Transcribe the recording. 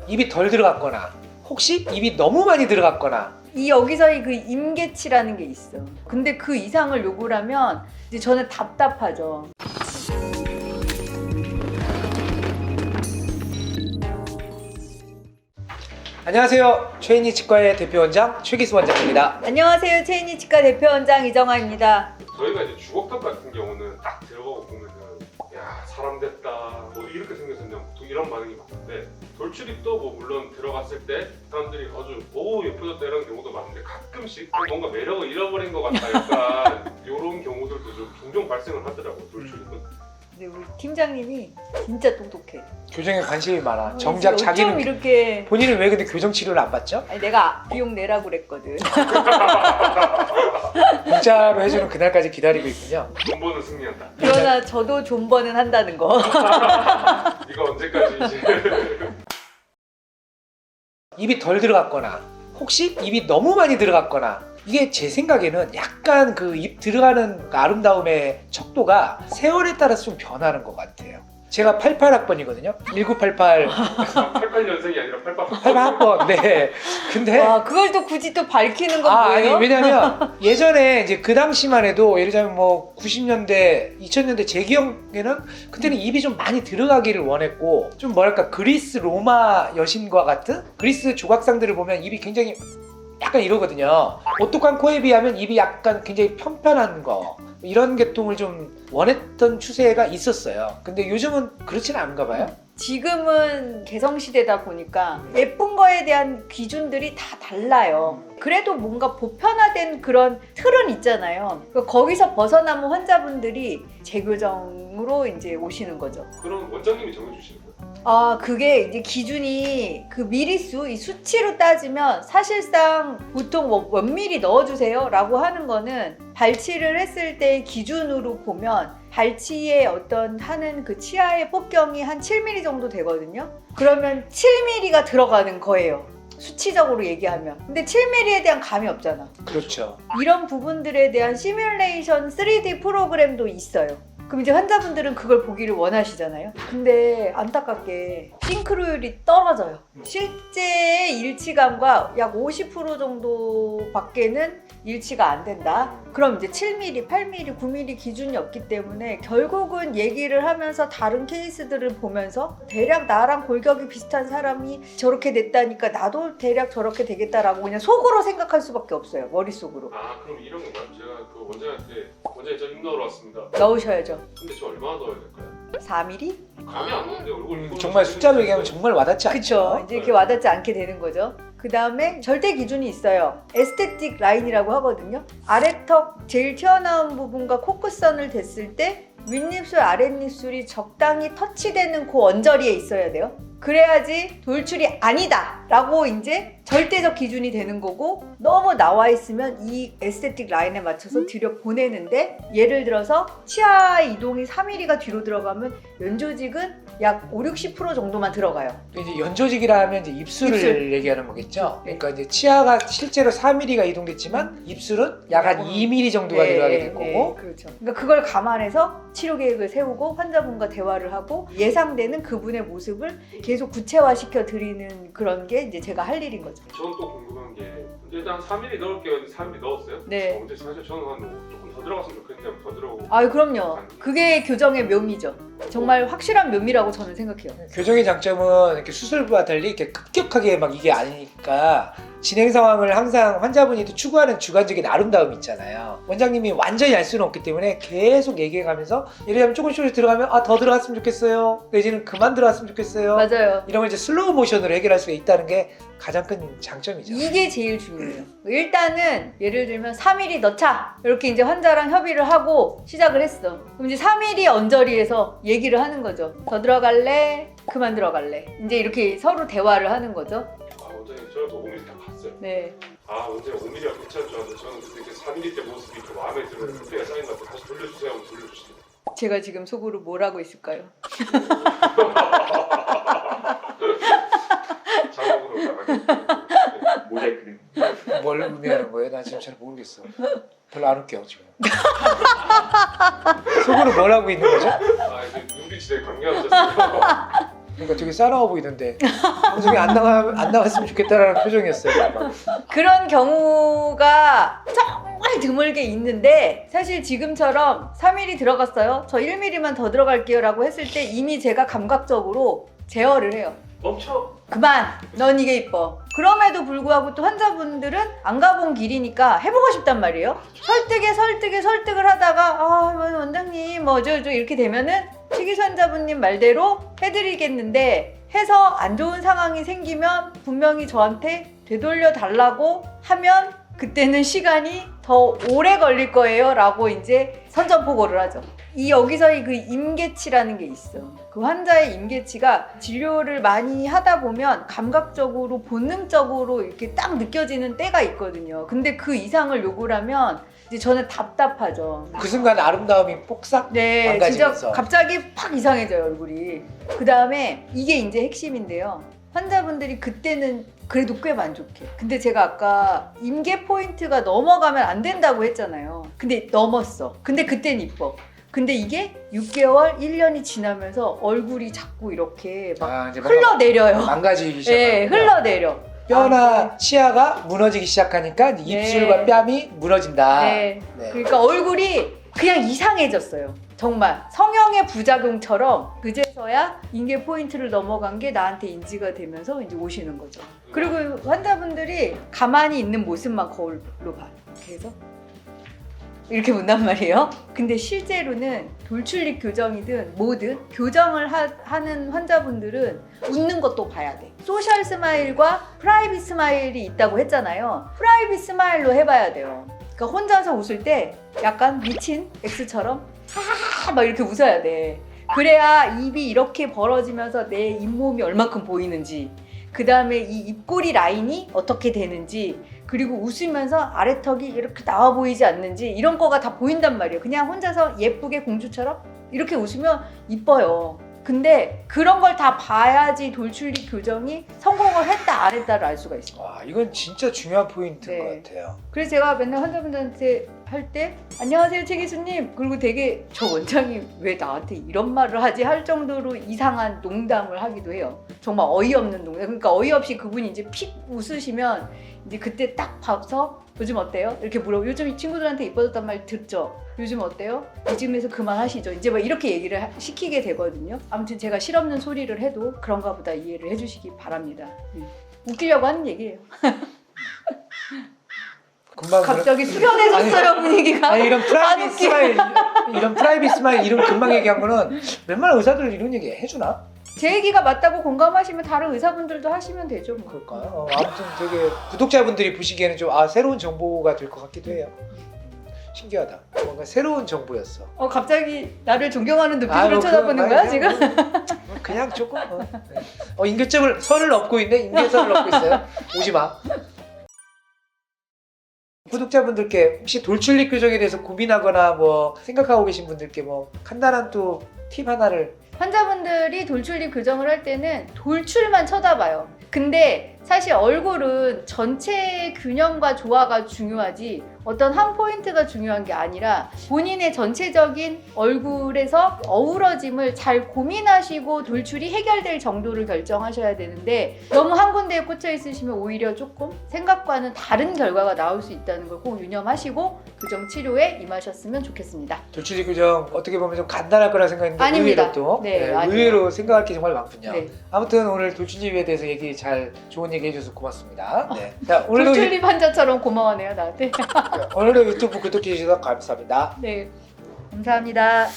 입이 덜 들어갔거나 혹시 입이 너무 많이 들어갔거나 이 여기서의 그 임계치라는 게 있어. 근데 그 이상을 요구를 하면 이제 저는 답답하죠. 안녕하세요. 최인희 치과의 대표원장 최기수 원장입니다. 안녕하세요. 최인희 치과 대표원장 이정아입니다. 저희가 이제 주걱턱 같은 경우는 딱 들어가고 보면은 야 사람 됐다 뭐 이렇게 생겨서 그냥 보통 이런 반응이 많은데 돌출입도 뭐 물론 들어갔을 때 사람들이 아주 오 예뻐졌다 이런 경우도 많은데 가끔씩 뭔가 매력을 잃어버린 것 같다 약간 이런 경우들도 좀 종종 발생을 하더라고요 돌출입은. 근데 우리 팀장님이 진짜 똑똑해. 교정에 관심이 많아. 정작 어쩜 자기는 이렇게 본인은 왜 근데 교정 치료를 안 받죠? 아니, 내가 비용 내라고 그랬거든. 공짜로 해주는 그날까지 기다리고 있군요. 돈 버는 승리한다. 그러나 저도 존버는 한다는 거. 네가 언제까지 이제 입이 덜 들어갔거나 혹시 입이 너무 많이 들어갔거나 이게 제 생각에는 약간 그 입 들어가는 아름다움의 척도가 세월에 따라서 좀 변하는 것 같아요. 제가 88학번이거든요. 1988 88년생이 아니라 88학번. 88학번. 네. 근데 와, 그걸 또 굳이 또 밝히는 건 아니 뭐예요? 왜냐면 예전에 이제 그 당시만 해도 예를 들자면 뭐 90년대, 2000년대 제 기억에는 그때는 입이 좀 많이 들어가기를 원했고 좀 뭐랄까 그리스 로마 여신과 같은 그리스 조각상들을 보면 입이 굉장히 약간 이러거든요. 오똑한 코에 비하면 입이 약간 굉장히 편편한 거 이런 계통을 좀 원했던 추세가 있었어요. 근데 요즘은 그렇지는 않은가 봐요. 지금은 개성시대다 보니까 예쁜 거에 대한 기준들이 다 달라요. 그래도 뭔가 보편화된 그런 틀은 있잖아요. 거기서 벗어남은 환자분들이 재교정으로 이제 오시는 거죠. 그럼 원장님이 정해주시는 거예요? 아, 그게 이제 기준이 그 미리수, 이 수치로 따지면 사실상 보통 몇 미리 넣어주세요 라고 하는 거는 발치를 했을 때 기준으로 보면 발치의 어떤 하는 그 치아의 폭경이 한 7mm 정도 되거든요. 그러면 7mm가 들어가는 거예요. 수치적으로 얘기하면. 근데 7mm에 대한 감이 없잖아. 그렇죠. 이런 부분들에 대한 시뮬레이션 3D 프로그램도 있어요. 그럼 이제 환자분들은 그걸 보기를 원하시잖아요. 근데 안타깝게 싱크로율이 떨어져요. 실제 일치감과 약 50% 정도밖에는 일치가 안 된다. 그럼 이제 7mm, 8mm, 9mm 기준이 없기 때문에 결국은 얘기를 하면서 다른 케이스들을 보면서 대략 나랑 골격이 비슷한 사람이 저렇게 됐다니까 나도 대략 저렇게 되겠다라고 그냥 속으로 생각할 수밖에 없어요. 머릿속으로. 아 그럼 이런 건가요? 제가 그 원장한테 원장님 저 입 넣으러 왔습니다. 넣으셔야죠. 근데 저 얼마나 넣어야 될까요? 4mm? 감이 안 오는데 얼굴 정말 숫자로 얘기하면 정말 와닿지 않죠. 그쵸. 이제 이렇게 와닿지 않게 되는 거죠. 그 다음에 절대 기준이 있어요. 에스테틱 라인이라고 하거든요. 아래턱 제일 튀어나온 부분과 코끝선을 댔을 때 윗입술, 아랫입술이 적당히 터치되는 그 언저리에 있어야 돼요. 그래야지 돌출이 아니다 라고 이제 절대적 기준이 되는 거고, 너무 나와 있으면 이 에스테틱 라인에 맞춰서 들여 보내는데, 예를 들어서 치아 이동이 3mm가 뒤로 들어가면 연조직은 약 50-60% 정도만 들어가요. 이제 연조직이라 하면 이제 입술을 입술. 얘기하는 거겠죠. 네. 그러니까 이제 치아가 실제로 4mm가 이동됐지만 입술은 약 한 2mm 정도가 들어가게 될 거고. 그렇죠. 그러니까 그걸 감안해서 치료 계획을 세우고 환자분과 대화를 하고 예상되는 그분의 모습을 계속 구체화시켜 드리는 그런 게 이제 제가 할 일인 거죠. 저는 또 궁금한 게 일단 3mm 넣을게요. 3mm 넣었어요? 네. 근데 사실 저는 한 조금 더 들어갔으면 좋겠는데 더 들어오고. 아, 그럼요. 그게 교정의 묘미죠. 정말 확실한 묘미라고 저는 생각해요. 교정의 장점은 이렇게 수술과 달리 이렇게 급격하게 막 이게 아니니까 진행 상황을 항상 환자분이 또 추구하는 주관적인 아름다움이 있잖아요. 원장님이 완전히 알 수는 없기 때문에 계속 얘기해가면서 예를 들면 조금씩 들어가면 아 더 들어갔으면 좋겠어요. 내지는 그만 들어갔으면 좋겠어요. 맞아요. 이런 걸 이제 슬로우 모션으로 해결할 수가 있다는 게 가장 큰 장점이죠. 이게 제일 중요해요. 일단은 예를 들면 3mm 넣자 이렇게 이제 환자랑 협의를 하고 시작을 했어. 그럼 이제 3mm 언저리에서 얘기를 하는 거죠. 더 들어갈래? 그만 들어갈래? 이제 이렇게 서로 대화를 하는 거죠. 아 원장님 저도 5mm 다 봤어요. 네. 아 원장님 5mm가 괜찮을 줄 알았는데 저는 그때 그 4mm 때 모습이 좀 마음에 들어요. 그때가 쌓인 것 같아요. 다시 돌려주세요 하면 돌려주시더라고요. 제가 지금 속으로 뭘 하고 있을까요? 작업으로 나가겠습니다. 모자이크. 뭘 의미하는 거예요? 난 지금 잘 모르겠어. 별로 안 웃겨 지금. 속으로 뭘 하고 있는 거죠? 아 이제 눈빛이 되게 강렬하셨어요. 그러니까 되게 싸나워 보이던데 방송에 안 나왔으면 좋겠다라는 표정이었어요. 그런 경우가 정말 드물게 있는데 사실 지금처럼 3mm 들어갔어요. 저 1mm만 더 들어갈게요 라고 했을 때 이미 제가 감각적으로 제어를 해요. 멈춰. 그만! 넌 이게 이뻐. 그럼에도 불구하고 또 환자분들은 안 가본 길이니까 해보고 싶단 말이에요. 설득을 하다가 원장님 저 이렇게 되면은 치기수 환자분님 말대로 해드리겠는데 해서 안 좋은 상황이 생기면 분명히 저한테 되돌려 달라고 하면 그때는 시간이 더 오래 걸릴 거예요 라고 이제 선전포고를 하죠. 여기서의 그 임계치라는 게 있어. 그 환자의 임계치가 진료를 많이 하다 보면 감각적으로 본능적으로 이렇게 딱 느껴지는 때가 있거든요. 근데 그 이상을 요구를 하면 이제 저는 답답하죠. 그 순간 아름다움이 폭삭 네, 망가지면서. 진짜 갑자기 팍 이상해져요, 얼굴이. 그 다음에 이게 이제 핵심인데요. 환자분들이 그때는 그래도 꽤 만족해. 근데 제가 아까 임계 포인트가 넘어가면 안 된다고 했잖아요. 근데 넘었어. 근데 그땐 이뻐. 근데 이게 6개월, 1년이 지나면서 얼굴이 자꾸 이렇게 막 이제 흘러내려요. 망가지기 시작하고 네, 흘러내려. 뼈나 치아가 무너지기 시작하니까 입술과 뺨이 무너진다. 네. 네. 그러니까 얼굴이 그냥 이상해졌어요. 정말 성형의 부작용처럼 그제서야 임계 포인트를 넘어간 게 나한테 인지가 되면서 이제 오시는 거죠. 그리고 환자분들이 가만히 있는 모습만 거울로 봐요. 그래서 이렇게 본단 말이에요. 근데 실제로는 돌출입 교정이든 뭐든 교정을 하는 환자분들은 웃는 것도 봐야 돼. 소셜 스마일과 프라이빗 스마일이 있다고 했잖아요. 프라이빗 스마일로 해봐야 돼요. 그러니까 혼자서 웃을 때 약간 미친 X처럼 하하하 막 이렇게 웃어야 돼. 그래야 입이 이렇게 벌어지면서 내 잇몸이 얼마큼 보이는지, 그 다음에 이 입꼬리 라인이 어떻게 되는지, 그리고 웃으면서 아래턱이 이렇게 나와 보이지 않는지 이런 거가 다 보인단 말이에요. 그냥 혼자서 예쁘게 공주처럼 이렇게 웃으면 이뻐요. 근데 그런 걸 다 봐야지 돌출입 교정이 성공을 했다 안 했다를 알 수가 있어요. 와, 이건 진짜 중요한 포인트인 네. 것 같아요. 그래서 제가 맨날 환자분들한테 할 때 안녕하세요 최 교수님, 그리고 되게 저 원장이 왜 나한테 이런 말을 하지 할 정도로 이상한 농담을 하기도 해요. 정말 어이없는 농담. 그러니까 어이없이 그분이 이제 픽 웃으시면 이제 그때 딱 봐서 요즘 어때요? 이렇게 물어보고 요즘 이 친구들한테 이뻐졌단 말 듣죠? 요즘 어때요? 이쯤에서 그만하시죠. 이제 막 이렇게 얘기를 시키게 되거든요. 아무튼 제가 실없는 소리를 해도 그런가 보다 이해를 해주시기 바랍니다. 웃기려고 하는 얘기예요. 금방 갑자기 수련해졌어요 분위기가. 아니 이런 프라이빗 웃겨. 스마일 이런 프라이빗 스마일 이름 금방 얘기한 거는 웬만한 의사들 이런 얘기 해주나? 제 얘기가 맞다고 공감하시면 다른 의사분들도 하시면 되죠. 뭐. 그럴까요? 아무튼 되게 구독자분들이 보시기에는 좀 새로운 정보가 될 것 같기도 해요. 신기하다. 뭔가 새로운 정보였어. 갑자기 나를 존경하는 눈빛으로 뭐 쳐다보는 거야 지금? 그냥 조금. 인계점을 선을 넘고 있네. 인계선을 넘고 있어요. 오지 마. 구독자분들께 혹시 돌출입 교정에 대해서 고민하거나 뭐 생각하고 계신 분들께 뭐 간단한 또 팁 하나를. 환자분들이 돌출입 교정을 할 때는 돌출만 쳐다봐요. 근데 사실 얼굴은 전체 균형과 조화가 중요하지 어떤 한 포인트가 중요한 게 아니라 본인의 전체적인 얼굴에서 어우러짐을 잘 고민하시고 돌출이 해결될 정도를 결정하셔야 되는데 너무 한 군데에 꽂혀 있으시면 오히려 조금 생각과는 다른 결과가 나올 수 있다는 걸 꼭 유념하시고 교정 치료에 임하셨으면 좋겠습니다. 돌출입 교정 어떻게 보면 좀 간단할 거라 생각했는데 아닙니다. 의외로 또 네, 아니에요. 의외로 생각할 게 정말 많군요. 네. 아무튼 오늘 돌출입에 대해서 좋은 얘기 해줘서 고맙습니다. 네. 자, 오늘도 돌출입 환자처럼 고마워네요 나한테. 오늘도 유튜브 구독해 주셔서 감사합니다. 네, 감사합니다.